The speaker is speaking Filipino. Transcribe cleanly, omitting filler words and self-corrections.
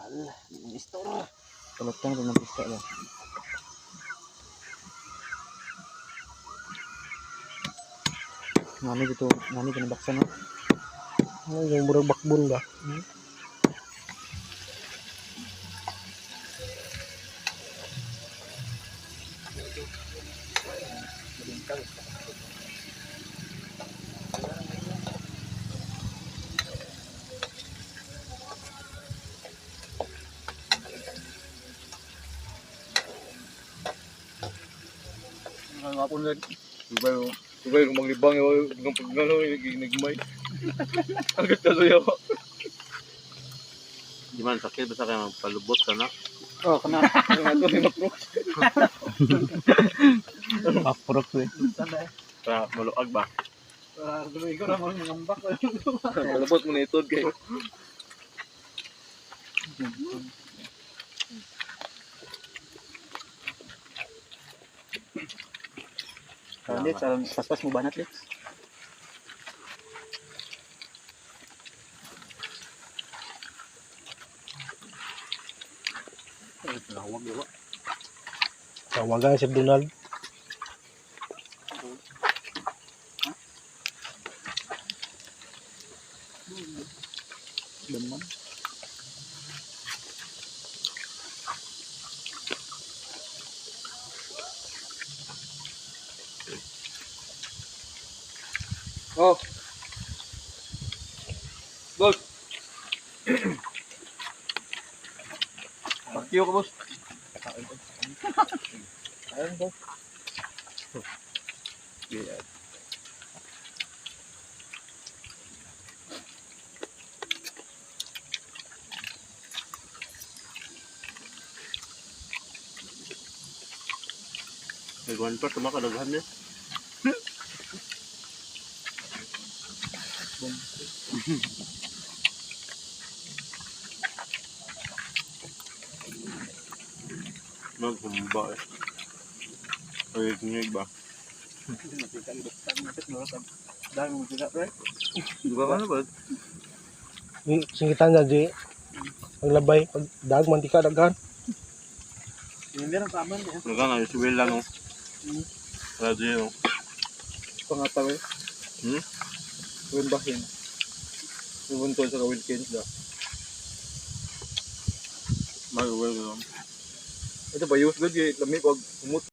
Alah, istor. Kalutang rin ng pista ba. Ngani dito, ngani kinabaksan no? Ano yung murag bakbon ba? Ang ako na, subay maglibang yung pagngano, nagmay. Agad ka suyo. Di man sakit basta kaya magpalubot ka na. Oh, kana. Ang ato ni Makro. Baprok eh. Para maluag ba? Duloy ko na mo ngambak. Palabot mo na itod kay. Kalit, sarang paspas mo banat lit. Tawagan si Donald. Demam. Oh. Boss. Pakyo ka, boss. Ayun, boss. Yeah. Nagwan pa, tumakadaghan niya. Maghumba eh. Pagigingig ba? Dahil mo sila, pre. Di ba ano ba? Singitan na di. Ang labay. Pag dag, mantika, daghan. Hindi lang taman niya. Naga na, isuwil lang oh. Radio oh. Pangataw eh. Hmm? Tuwin bahin. Tuwin sa Wilkins da. Mag-uwil lang. Ito ba, use good, lamig, wag umut.